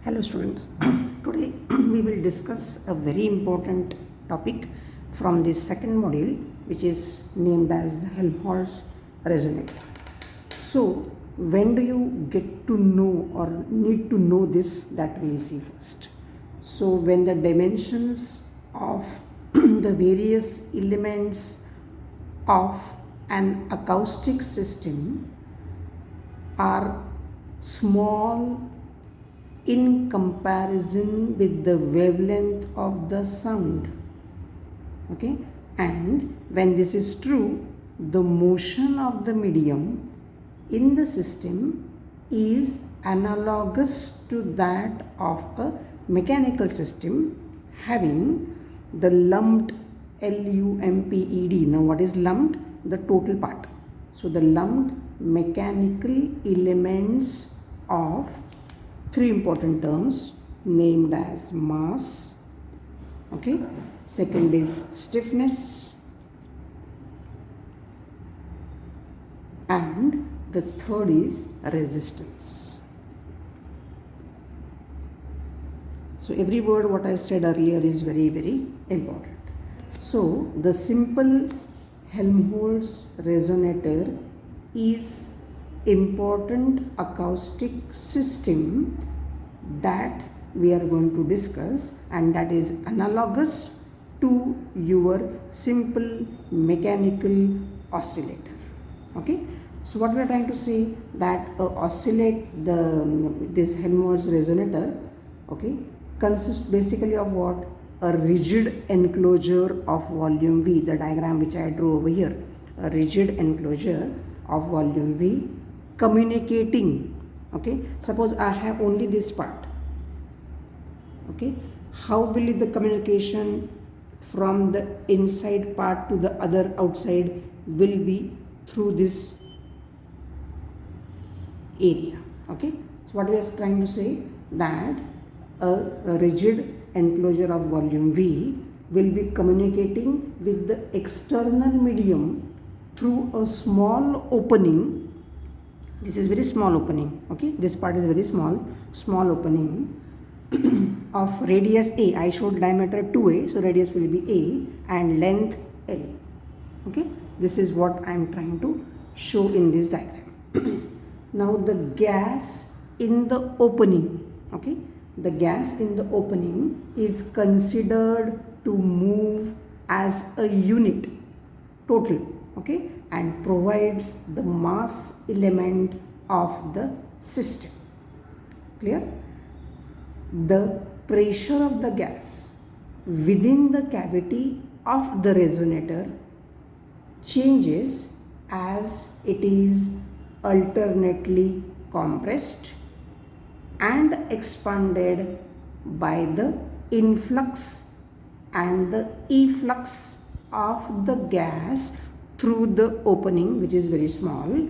Hello students, today we will discuss a very important topic from the second module, which is named as the Helmholtz resonator. So when do you get to know or need to know this, that we will see first. So when the dimensions of the various elements of an acoustic system are small in comparison with the wavelength of the sound, okay, and when this is true, the motion of the medium in the system is analogous to that of a mechanical system having the lumped LUMPED. Now what is lumped? The total part. So the lumped mechanical elements of three important terms named as mass, okay, second is stiffness, and the third is resistance. So every word what I said earlier is very, very important. So the simple Helmholtz resonator is important acoustic system that we are going to discuss, and that is analogous to your simple mechanical oscillator. Okay, so what we are trying to say that this Helmholtz resonator, okay, consists basically of what? A rigid enclosure of volume V, the diagram which I drew over here, a rigid enclosure of volume V communicating, okay. Suppose I have only this part, okay, how will the communication from the inside part to the other outside will be through this area, okay. So what we are trying to say that a rigid enclosure of volume V will be communicating with the external medium through a small opening. This is very small opening, okay, this part is very small opening of radius A. I showed diameter 2A, so radius will be A and length L, okay. This is what I am trying to show in this diagram. Now the gas in the opening, okay, the gas in the opening is considered to move as a unit total, okay, and provides the mass element of the system. Clear? The pressure of the gas within the cavity of the resonator changes as it is alternately compressed and expanded by the influx and the efflux of the gas through the opening, which is very small,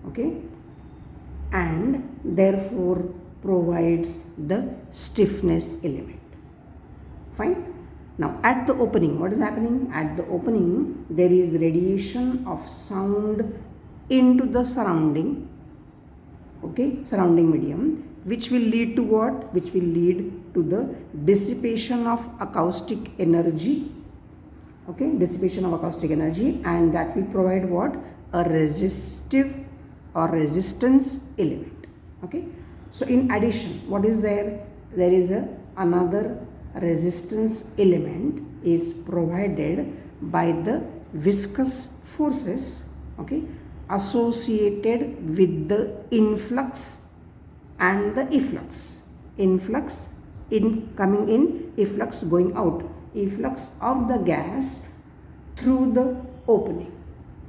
okay, and therefore provides the stiffness element. Fine. Now at the opening, what is happening? At the opening there is radiation of sound into the surrounding, okay, surrounding medium, which will lead to what? Which will lead to the dissipation of acoustic energy, okay, dissipation of acoustic energy, and that will provide what? A resistive or resistance element, okay. So in addition, what is there? There is another resistance element is provided by the viscous forces, okay, associated with the influx and the efflux. Influx in coming in, efflux going out, efflux of the gas through the opening,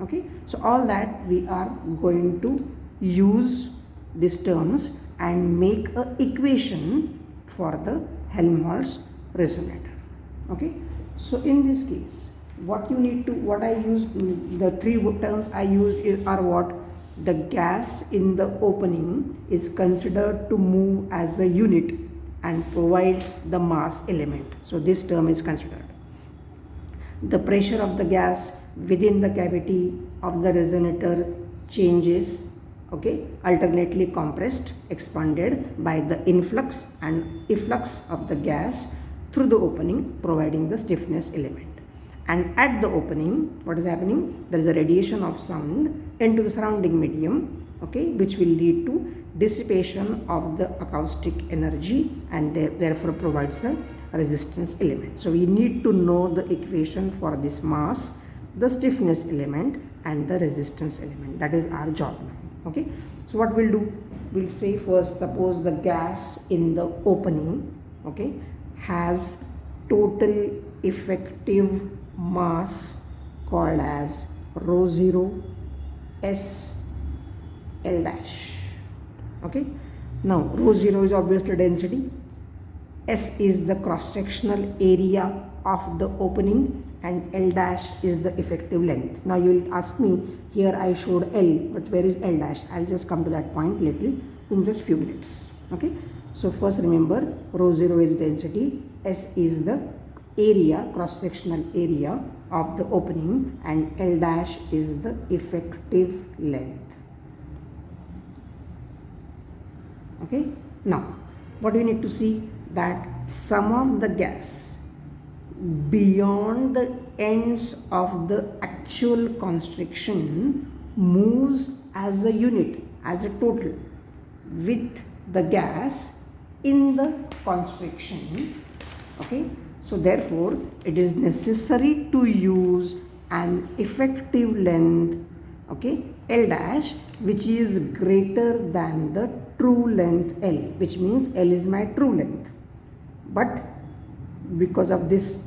okay. So all that we are going to use these terms and make a equation for the Helmholtz resonator, okay. So in this case, what you need to, what I used, the three terms I used are what? The gas in the opening is considered to move as a unit and provides the mass element. So this term is considered. The pressure of the gas within the cavity of the resonator changes okay, alternately compressed, expanded by the influx and efflux of the gas through the opening, providing the stiffness element. And at the opening, what is happening? There is a radiation of sound into the surrounding medium, okay, which will lead to dissipation of the acoustic energy and therefore provides a resistance element. So we need to know the equation for this mass, the stiffness element and the resistance element. That is our job now. Okay. So what we'll do? We'll say first, suppose the gas in the opening, okay, has total effective mass called as rho 0 S L dash. Okay. Now rho 0 is obviously density, S is the cross-sectional area of the opening and L dash is the effective length. Now you will ask me, here I showed L, but where is L dash? I'll just come to that point little in just few minutes. Okay. So first remember, rho 0 is density, S is the area, cross-sectional area of the opening and L dash is the effective length. Okay. Now what do you need to see? That some of the gas beyond the ends of the actual constriction moves as a unit, as a total with the gas in the constriction. Okay. So therefore it is necessary to use an effective length, okay, L dash, which is greater than the true length L, which means L is my true length. But because of this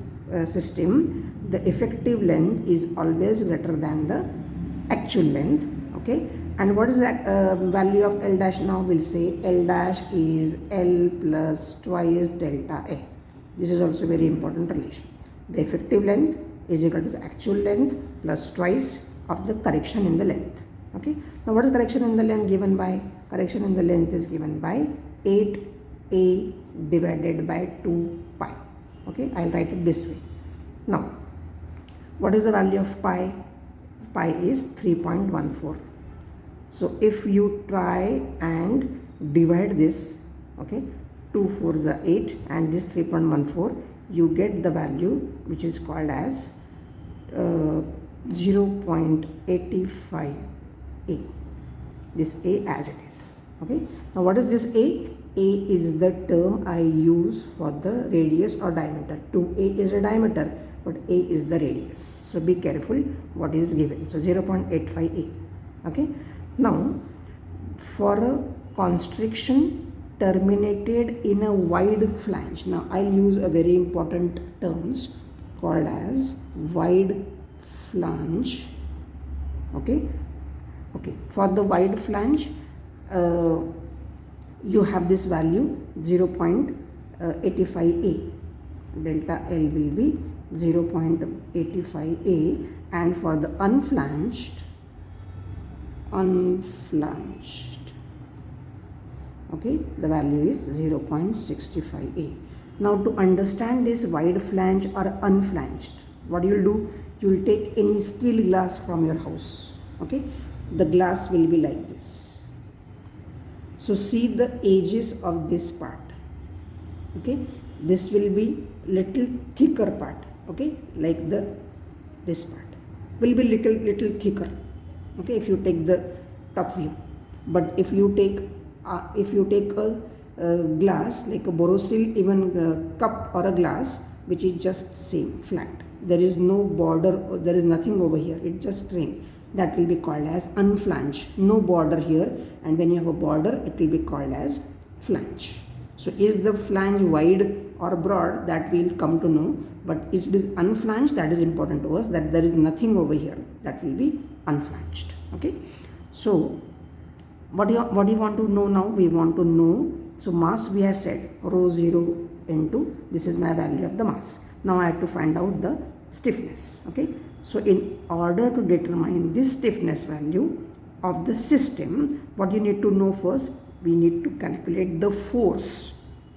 system, the effective length is always greater than the actual length. Okay. And what is the value of L dash now? We'll say L dash is L plus twice delta A. This is also very important relation. The effective length is equal to the actual length plus twice of the correction in the length. Okay. Now what is correction in the length given by? Correction in the length is given by 8A divided by 2 pi. Okay. I'll write it this way. Now what is the value of pi? Pi is 3.14. So if you try and divide this, okay, 2 4s are 8 and this 3.14, you get the value which is called as 0.85 A. This A as it is. Okay. Now what is this A? A is the term I use for the radius or diameter. 2A is a diameter, but A is the radius. So be careful what is given. So 0.85 A. Okay. Now for a constriction terminated in a wide flange. Now I'll use a very important terms called as wide flange. Okay. Okay. For the wide flange, you have this value 0.85 A. Delta L will be 0.85 A, and for the unflanged, okay, the value is 0.65 A. Now to understand this wide flange or unflanged, what you will do? You will take any steel glass from your house. Okay, the glass will be like this. So see the edges of this part. Okay, this will be little thicker part. Okay, like this part will be little thicker. Okay, if you take the top view, but if you take a glass like a Borosil, even a cup or a glass which is just same flat, there is no border, there is nothing over here, it's just string, that will be called as unflange. No border here, and when you have a border it will be called as flange. So is the flange wide or broad? That we will come to know, but if it is unflanged, that is important to us, that there is nothing over here, that will be unflanged. Okay. So what do you want to know now? We want to know, so mass we have said rho 0 into, this is my value of the mass. Now I have to find out the stiffness. Okay. So in order to determine this stiffness value of the system, what you need to know first, we need to calculate the force,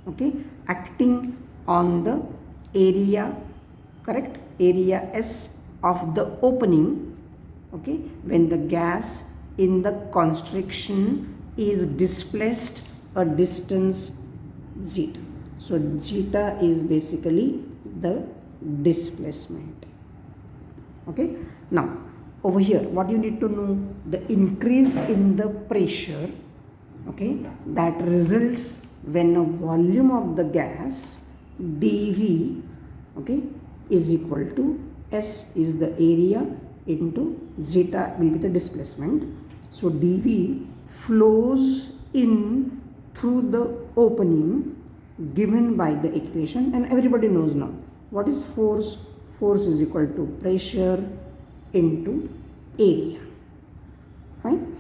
okay, acting on the area, area S of the opening, okay, when the gas in the constriction is displaced a distance zeta. So zeta is basically the displacement. Okay, now over here what you need to know, the increase in the pressure, okay, that results when a volume of the gas dV, okay, is equal to S is the area into zeta will be the displacement. So dV flows in through the opening given by the equation, and everybody knows now what is force. Force is equal to pressure into area. Fine.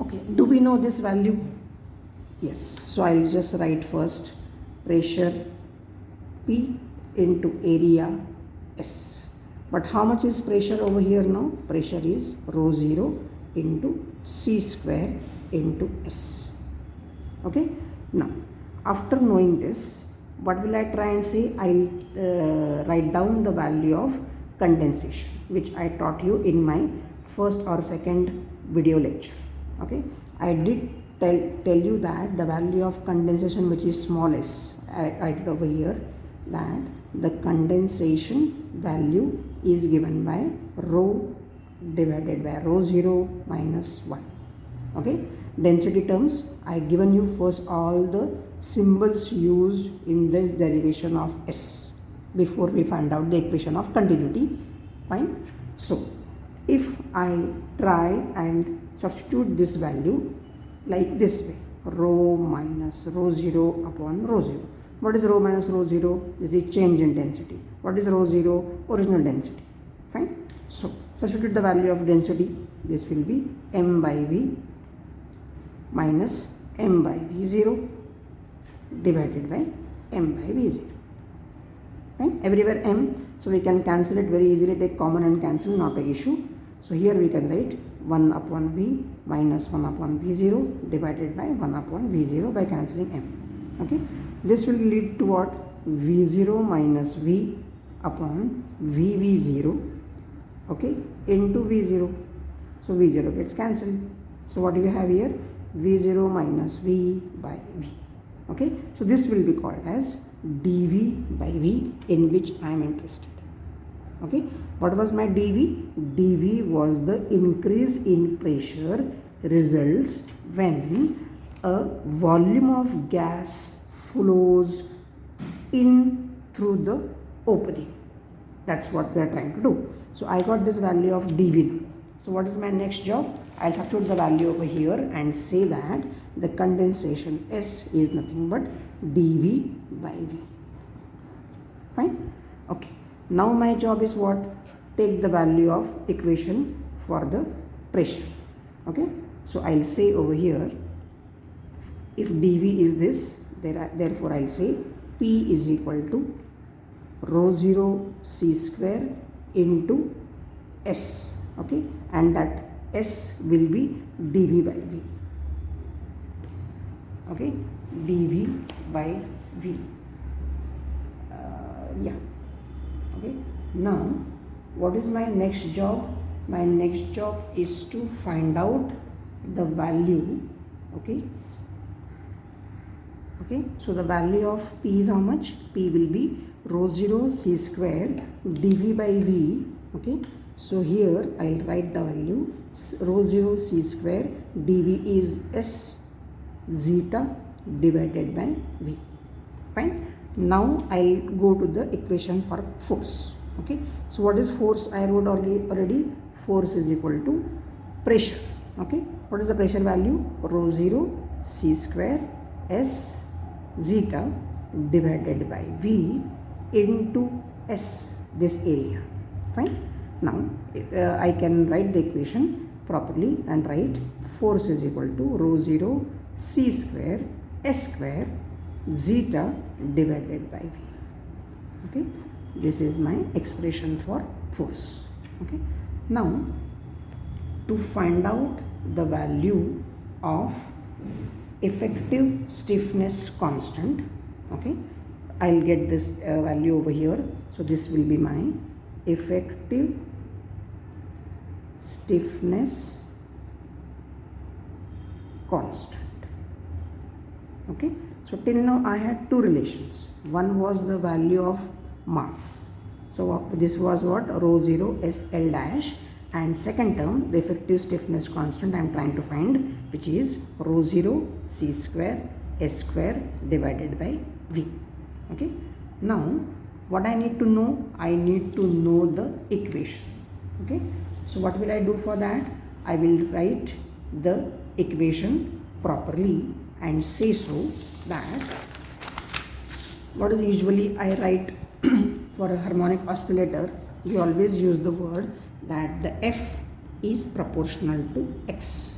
Okay, do we know this value? Yes. So I'll just write first pressure P into area S. But how much is pressure over here now? Pressure is rho 0 into C square into S. Okay. Now, after knowing this, what will I try and say? I'll write down the value of condensation, which I taught you in my first or second video lecture. Okay. I did tell you that the value of condensation, which is small s, I did over here, that the condensation value is given by rho divided by rho 0 minus 1. Okay. Density terms, I given you first all the symbols used in this derivation of S before we find out the equation of continuity. Fine. So if I try and substitute this value like this way, rho minus rho 0 upon rho 0. What is rho minus rho 0? This is change in density. What is rho 0? Original density. Fine. So substitute the value of density. This will be m by v minus m by v0 divided by m by v0. Right? Everywhere m, so we can cancel it very easily, take common and cancel, not an issue. So here we can write 1 upon v minus 1 upon v0 divided by 1 upon v0 by cancelling m. Okay, this will lead to what? v0 minus v upon vv0, okay, into v0. So v0 gets cancelled. So what do we have here? v0 minus v by v. Okay, so this will be called as dv by v, in which I am interested. Okay, what was my dv? dv was the increase in pressure results when a volume of gas flows in through the opening. That's what we are trying to do. So I got this value of dv. So what is my next job? I'll substitute the value over here and say that the condensation S is nothing but dV by V. Fine? Okay. Now my job is what? Take the value of equation for the pressure. Okay. So I'll say over here, if dV is this, therefore I'll say P is equal to rho 0 C square into S. Okay. And that S will be dV by V. Okay, dV by V. Yeah. Okay. Now, what is my next job? My next job is to find out the value. Okay. Okay. So the value of P is how much? P will be rho 0 C square dV by V. Okay. So here I will write the value rho 0 C square dV is S zeta divided by V. Fine. Now I will go to the equation for force. Okay. So what is force? I wrote already. Force is equal to pressure. Okay. What is the pressure value? Rho 0 C square S zeta divided by V into S, this area. Fine. Now I can write the equation properly and write force is equal to rho 0 C square S square zeta divided by V. Okay, this is my expression for force. Okay, now to find out the value of effective stiffness constant, okay, I'll get this value over here. So this will be my effective stiffness constant. Okay, so till now I had two relations. One was the value of mass. So this was what? Rho 0 SL dash, and second term the effective stiffness constant I am trying to find, which is rho 0 C square S square divided by V. Okay, now what I need to know? I need to know the equation. Okay, so what will I do for that? I will write the equation properly and say so that what is usually I write for a harmonic oscillator, we always use the word that the F is proportional to X.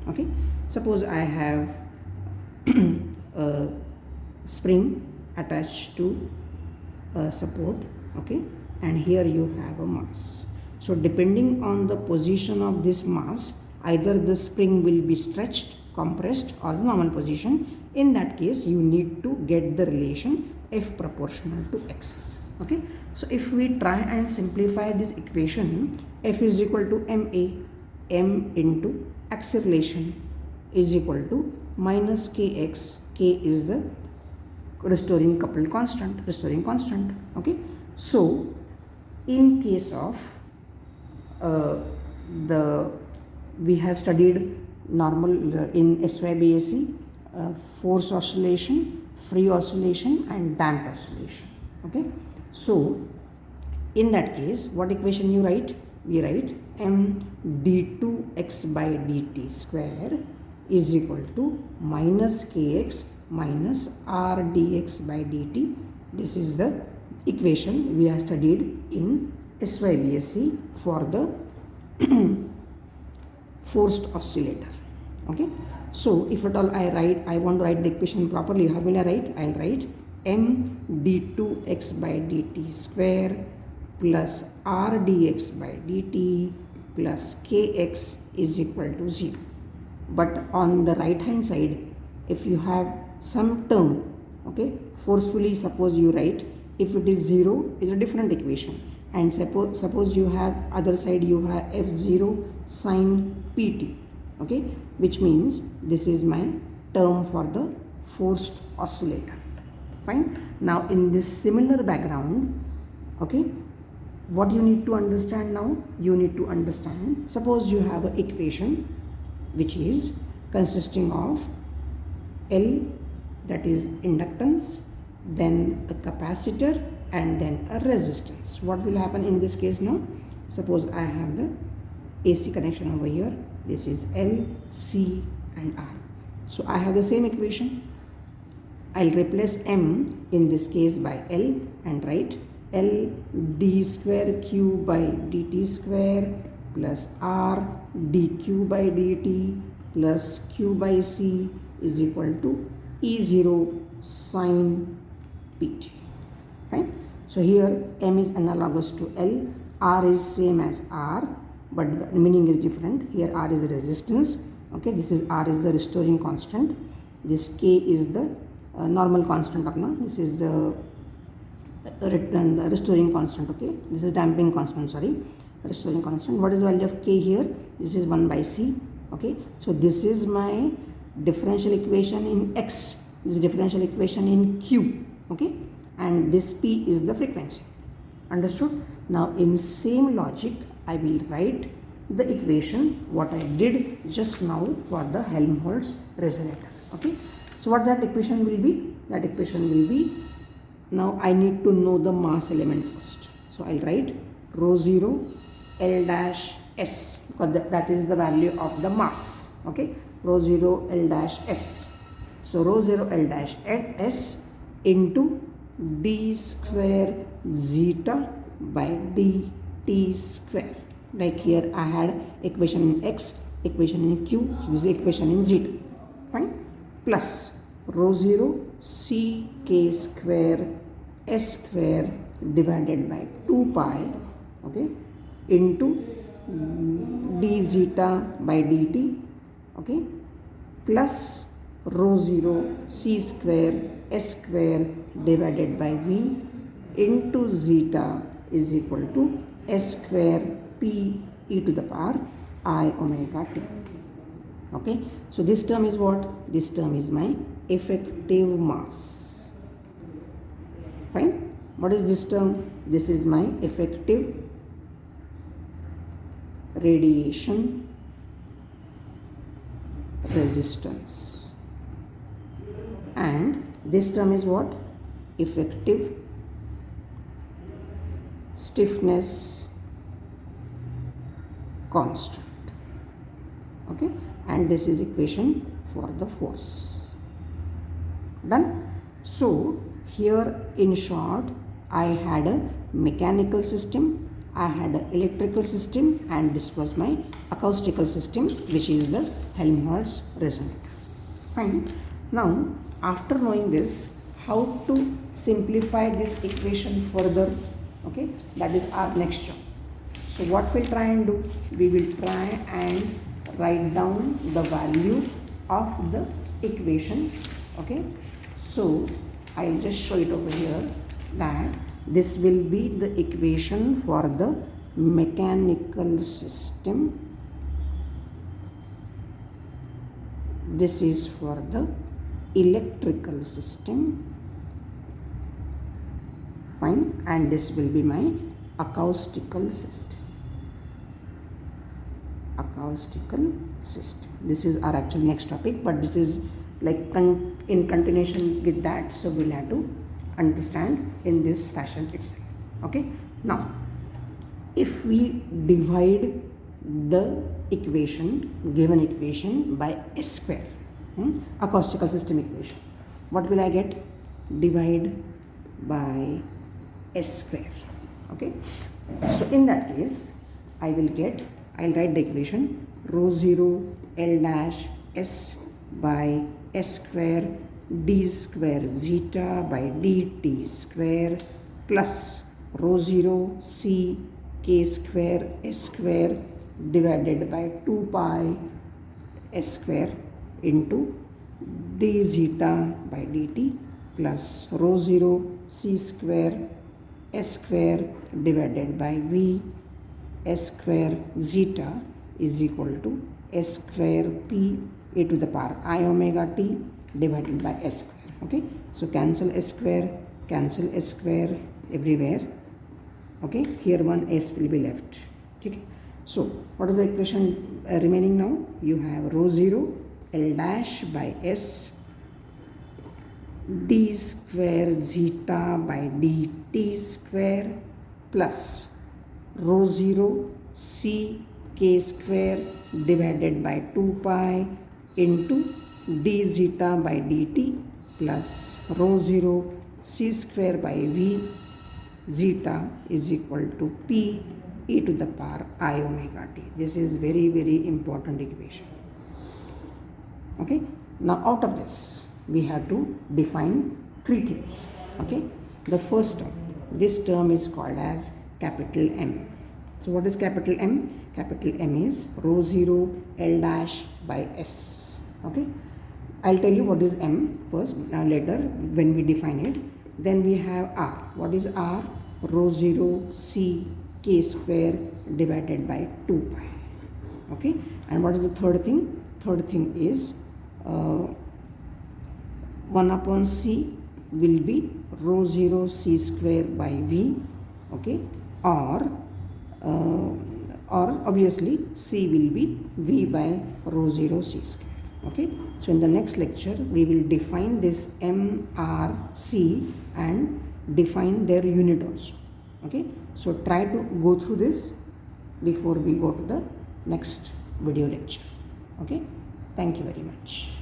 Okay, suppose I have a spring attached to a support, okay, and here you have a mass. So depending on the position of this mass, either the spring will be stretched, compressed, or normal position. In that case, you need to get the relation F proportional to X. Okay, so if we try and simplify this equation, F is equal to MA, M into acceleration is equal to minus Kx. K is the restoring coupled constant, okay. So in case of we have studied normal in SYBAC, force oscillation, free oscillation, and damped oscillation. Okay, so in that case, what equation you write? We write m d2x by dt square is equal to minus kx minus r dx by dt. This is the equation we have studied in SYBAC for the forced oscillator. Okay, so if at all I want to write the equation properly, how will I write? I'll write m d2x by dt square plus r dx by dt plus kx is equal to 0. But on the right hand side, if you have some term, okay, forcefully suppose you write, if it is 0 is a different equation, and suppose you have other side, you have f0 sine pt, okay, which means this is my term for the forced oscillator. Fine. Now in this similar background, okay, what you need to understand now? You need to understand, suppose you have an equation which is consisting of L, that is inductance, then a capacitor, and then a resistance. What will happen in this case now? Suppose I have the AC connection over here. This is L, C, and R. So I have the same equation. I'll replace M in this case by L and write L d square q by dt square plus R dq by dt plus q by C is equal to E0 sine pt. Fine. So here M is analogous to L, R is same as R, but the meaning is different. Here R is the resistance. Okay, this is R is the restoring constant. This K is the normal constant of now. This is the restoring constant. Okay, this is damping constant. Sorry, restoring constant. What is the value of K here? This is 1 by C. Okay, so this is my differential equation in X. This is differential equation in Q. Okay, and this P is the frequency. Understood? Now in same logic, I will write the equation what I did just now for the Helmholtz resonator. Okay, so what that equation will be? That equation will be, now I need to know the mass element first. So I'll write rho 0 L dash S, because that is the value of the mass. Okay, rho 0 L dash S. So rho 0 L dash S into d square zeta by dt square. Like here I had equation in X, equation in Q, so this is equation in zeta. Fine. Plus rho 0 c k square s square divided by 2 pi, okay, into d zeta by dt, okay, plus rho 0 c square s square divided by v into zeta is equal to s square p e to the power I omega t. Okay, so this term is what? This term is my effective mass. Fine. What is this term? This is my effective radiation resistance, and this term is what? Effective stiffness constant. Okay, and this is equation for the force. Done. So here in short, I had a mechanical system, I had an electrical system, and this was my acoustical system, which is the Helmholtz resonator. Fine. Now after knowing this, how to simplify this equation further? Okay, that is our next job. So what we'll try and do? We will try and write down the value of the equation. Okay, so I'll just show it over here that this will be the equation for the mechanical system. This is for the electrical system. Fine, and this will be my acoustical system. Acoustical system. This is our actual next topic, but this is like in continuation with that, so we'll have to understand in this fashion itself. Okay, now if we divide the equation, given equation, by S square, acoustical system equation, what will I get? Divide by S square. Okay, so in that case I'll write the equation rho 0 L dash S by S square d square zeta by dt square plus rho 0 C k square S square divided by 2 pi S square into d zeta by dt plus rho 0 C square S square divided by V S square zeta is equal to S square P e to the power I omega t divided by S square. Okay, so cancel S square everywhere. Okay, here one S will be left. Okay, so what is the equation remaining now? You have rho 0 L dash by S d square zeta by dt square plus rho 0 C k square divided by 2 pi into d zeta by dt plus rho 0 C square by V zeta is equal to P e to the power I omega t. This is very, very important equation. Okay, now out of this we have to define three things. Okay, the first term, this term is called as capital M. So what is capital M? Capital M is rho 0 L dash by S. Okay, I'll tell you what is M first, later when we define it. Then we have R. What is R? Rho 0 C k square divided by 2 pi. Okay, and what is the third thing? Third thing is 1 upon C will be rho 0 C square by V. Okay, or obviously C will be V by rho 0 C square. Okay, so in the next lecture we will define this M, R, C and define their unit also. Okay, so try to go through this before we go to the next video lecture. Okay, thank you very much.